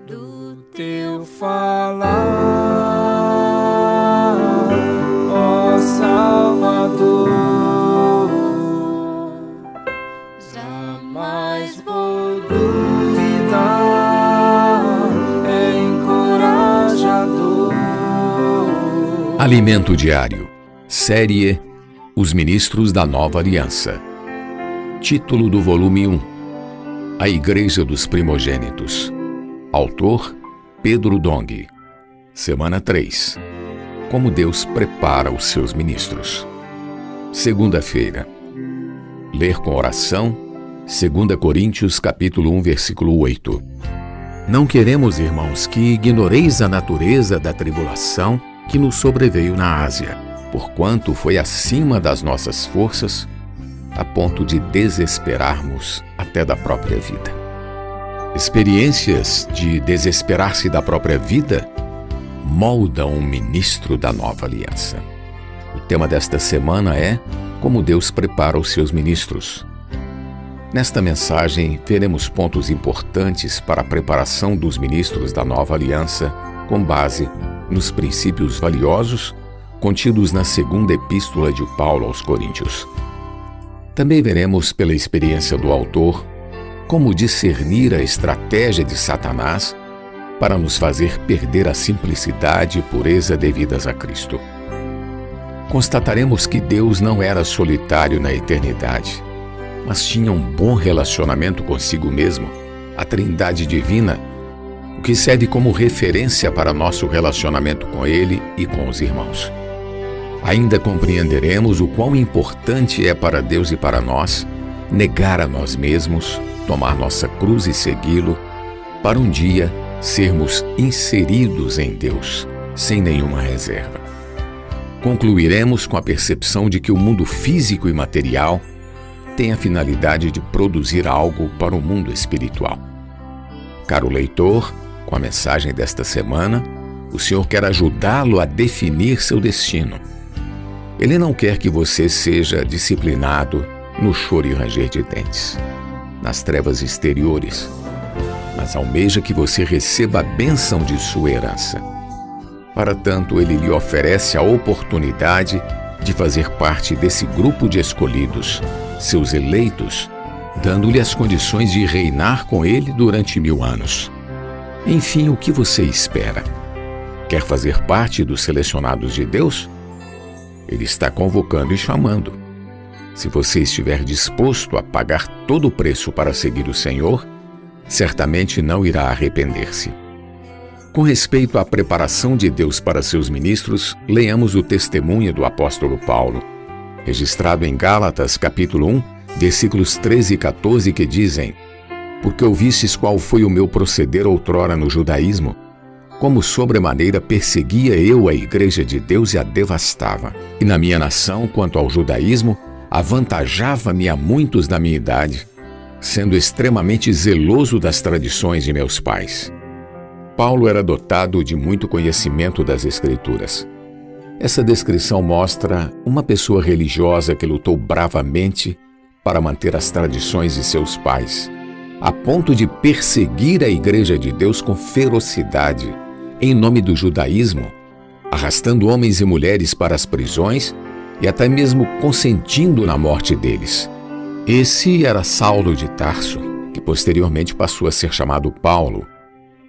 Do teu falar, ó Salvador, jamais vou duvidar, é encorajador. Alimento Diário, série Os Ministros da Nova Aliança. Título do volume 1: A Igreja dos Primogênitos. Autor: Pedro Dong. Semana 3: Como Deus prepara os seus ministros. Segunda-feira. Ler com oração, 2 Coríntios capítulo 1, versículo 8. Não queremos, irmãos, que ignoreis a natureza da tribulação que nos sobreveio na Ásia, porquanto foi acima das nossas forças, a ponto de desesperarmos até da própria vida. Experiências de desesperar-se da própria vida moldam um ministro da nova aliança. O tema desta semana é Como Deus prepara os seus ministros. Nesta mensagem, veremos pontos importantes para a preparação dos ministros da nova aliança, com base nos princípios valiosos contidos na segunda epístola de Paulo aos Coríntios. Também veremos, pela experiência do autor, como discernir a estratégia de Satanás para nos fazer perder a simplicidade e pureza devidas a Cristo. Constataremos que Deus não era solitário na eternidade, mas tinha um bom relacionamento consigo mesmo, a Trindade Divina, o que serve como referência para nosso relacionamento com Ele e com os irmãos. Ainda compreenderemos o quão importante é para Deus e para nós negar a nós mesmos, tomar nossa cruz e segui-lo, para um dia sermos inseridos em Deus, sem nenhuma reserva. Concluiremos com a percepção de que o mundo físico e material tem a finalidade de produzir algo para o mundo espiritual. Caro leitor, com a mensagem desta semana, o Senhor quer ajudá-lo a definir seu destino. Ele não quer que você seja disciplinado no choro e ranger de dentes, nas trevas exteriores, mas almeja que você receba a bênção de sua herança. Para tanto, ele lhe oferece a oportunidade de fazer parte desse grupo de escolhidos, seus eleitos, dando-lhe as condições de reinar com ele durante 1000 anos. Enfim, o que você espera? Quer fazer parte dos selecionados de Deus? Ele está convocando e chamando. Se você estiver disposto a pagar todo o preço para seguir o Senhor, certamente não irá arrepender-se. Com respeito à preparação de Deus para seus ministros, leamos o testemunho do apóstolo Paulo, registrado em Gálatas capítulo 1, versículos 13 e 14, que dizem: Porque ouvistes qual foi o meu proceder outrora no judaísmo, como sobremaneira perseguia eu a igreja de Deus e a devastava. E na minha nação, quanto ao judaísmo, avantajava-me a muitos da minha idade, sendo extremamente zeloso das tradições de meus pais. Paulo era dotado de muito conhecimento das Escrituras. Essa descrição mostra uma pessoa religiosa que lutou bravamente para manter as tradições de seus pais, a ponto de perseguir a igreja de Deus com ferocidade, em nome do judaísmo, arrastando homens e mulheres para as prisões e até mesmo consentindo na morte deles. Esse era Saulo de Tarso, que posteriormente passou a ser chamado Paulo.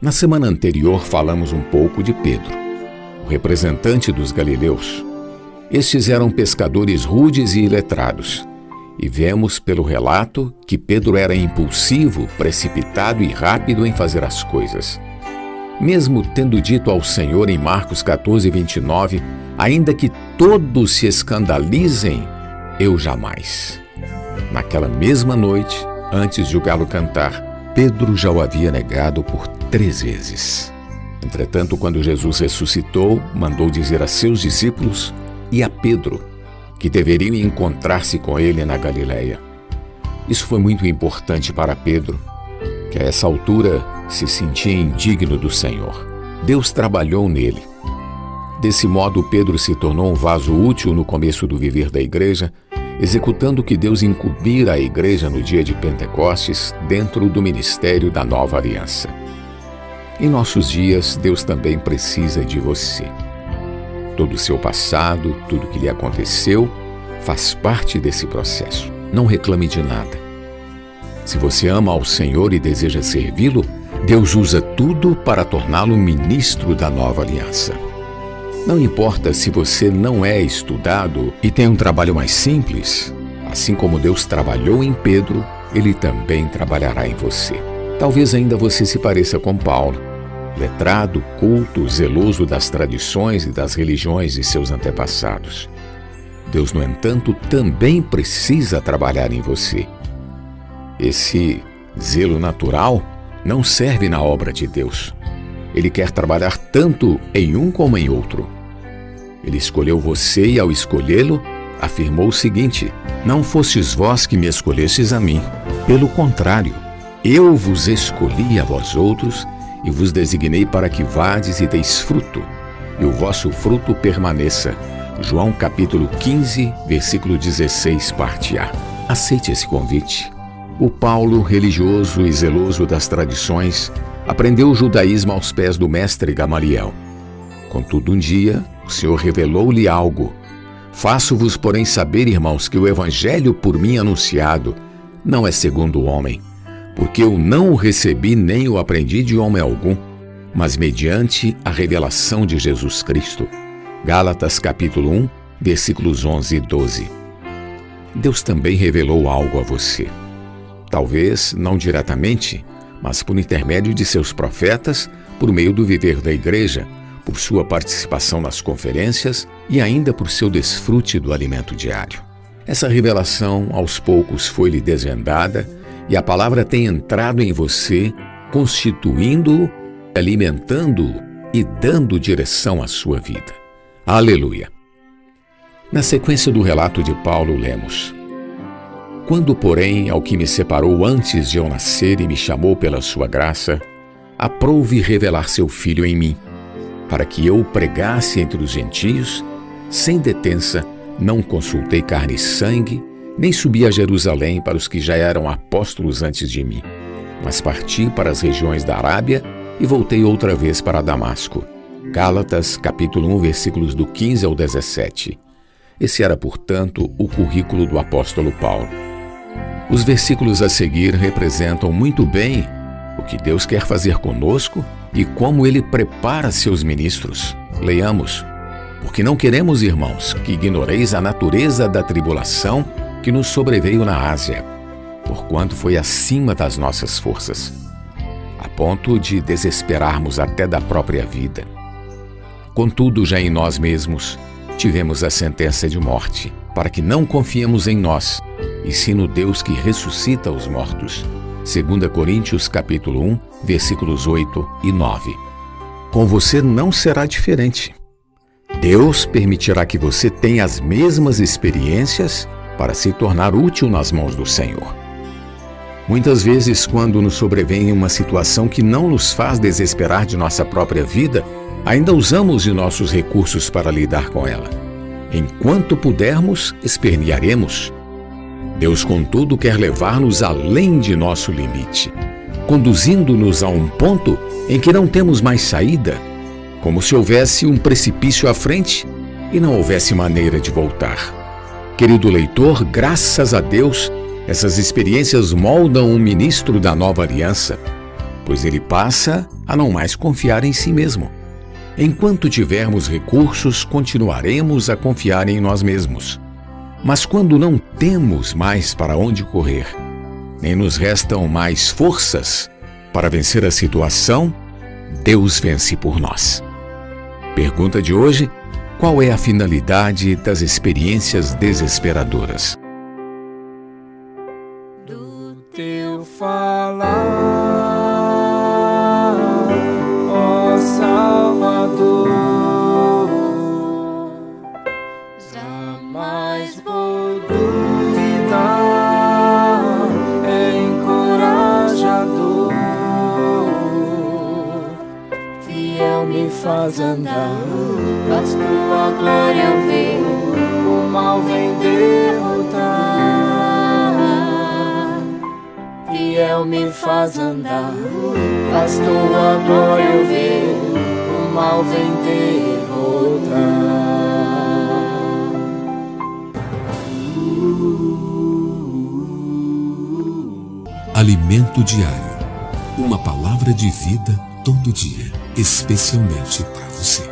Na semana anterior falamos um pouco de Pedro, o representante dos galileus. Estes eram pescadores rudes e iletrados, e vemos pelo relato que Pedro era impulsivo, precipitado e rápido em fazer as coisas. Mesmo tendo dito ao Senhor em Marcos 14, 29, ainda que todos se escandalizem, eu jamais. Naquela mesma noite, antes de o galo cantar, Pedro já o havia negado por 3 vezes. Entretanto, quando Jesus ressuscitou, mandou dizer a seus discípulos e a Pedro que deveriam encontrar-se com ele na Galileia. Isso foi muito importante para Pedro, que a essa altura se sentia indigno do Senhor. Deus trabalhou nele. Desse modo, Pedro se tornou um vaso útil no começo do viver da igreja, executando o que Deus incumbira à igreja no dia de Pentecostes, dentro do ministério da nova aliança. Em nossos dias, Deus também precisa de você. Todo o seu passado, tudo o que lhe aconteceu, faz parte desse processo. Não reclame de nada. Se você ama ao Senhor e deseja servi-lo, Deus usa tudo para torná-lo ministro da nova aliança. Não importa se você não é estudado e tem um trabalho mais simples, assim como Deus trabalhou em Pedro, Ele também trabalhará em você. Talvez ainda você se pareça com Paulo, letrado, culto, zeloso das tradições e das religiões de seus antepassados. Deus, no entanto, também precisa trabalhar em você. Esse zelo natural não serve na obra de Deus. Ele quer trabalhar tanto em um como em outro. Ele escolheu você e, ao escolhê-lo, afirmou o seguinte: não fostes vós que me escolhestes a mim. Pelo contrário, eu vos escolhi a vós outros e vos designei para que vades e deis fruto, e o vosso fruto permaneça. João capítulo 15, versículo 16, parte A. Aceite esse convite. O Paulo, religioso e zeloso das tradições, aprendeu o judaísmo aos pés do mestre Gamaliel. Contudo, um dia, o Senhor revelou-lhe algo. Faço-vos, porém, saber, irmãos, que o evangelho por mim anunciado não é segundo o homem, porque eu não o recebi nem o aprendi de homem algum, mas mediante a revelação de Jesus Cristo. Gálatas capítulo 1, versículos 11 e 12. Deus também revelou algo a você. Talvez não diretamente, mas por intermédio de seus profetas, por meio do viver da igreja, por sua participação nas conferências e ainda por seu desfrute do alimento diário. Essa revelação, aos poucos, foi-lhe desvendada e a palavra tem entrado em você, constituindo-o, alimentando-o e dando direção à sua vida. Aleluia! Na sequência do relato de Paulo, lemos: quando, porém, ao que me separou antes de eu nascer e me chamou pela sua graça, aprouve revelar seu Filho em mim, para que eu o pregasse entre os gentios, sem detença, não consultei carne e sangue, nem subi a Jerusalém para os que já eram apóstolos antes de mim, mas parti para as regiões da Arábia e voltei outra vez para Damasco. Gálatas, capítulo 1, versículos do 15 ao 17. Esse era, portanto, o currículo do apóstolo Paulo. Os versículos a seguir representam muito bem o que Deus quer fazer conosco e como Ele prepara seus ministros. Leiamos: porque não queremos, irmãos, que ignoreis a natureza da tribulação que nos sobreveio na Ásia, porquanto foi acima das nossas forças, a ponto de desesperarmos até da própria vida. Contudo, já em nós mesmos tivemos a sentença de morte, para que não confiemos em nós, e sim no Deus que ressuscita os mortos. 2 Coríntios capítulo 1, versículos 8 e 9. Com você não será diferente. Deus permitirá que você tenha as mesmas experiências para se tornar útil nas mãos do Senhor. Muitas vezes, quando nos sobrevém uma situação que não nos faz desesperar de nossa própria vida, ainda usamos de nossos recursos para lidar com ela. Enquanto pudermos, espernearemos. Deus, contudo, quer levar-nos além de nosso limite, conduzindo-nos a um ponto em que não temos mais saída, como se houvesse um precipício à frente e não houvesse maneira de voltar. Querido leitor, graças a Deus, essas experiências moldam um ministro da nova aliança, pois ele passa a não mais confiar em si mesmo. Enquanto tivermos recursos, continuaremos a confiar em nós mesmos. Mas quando não temos mais para onde correr, nem nos restam mais forças para vencer a situação, Deus vence por nós. Pergunta de hoje: qual é a finalidade das experiências desesperadoras? Do teu falar, ó Salvador, jamais vou duvidar, é encorajador, fiel me faz andar. Faz tua glória eu ver, o mal vem derrotar. Fiel me faz andar, faz tua glória eu ver, o mal vem derrotar. Alimento diário. Uma palavra de vida todo dia, especialmente para você.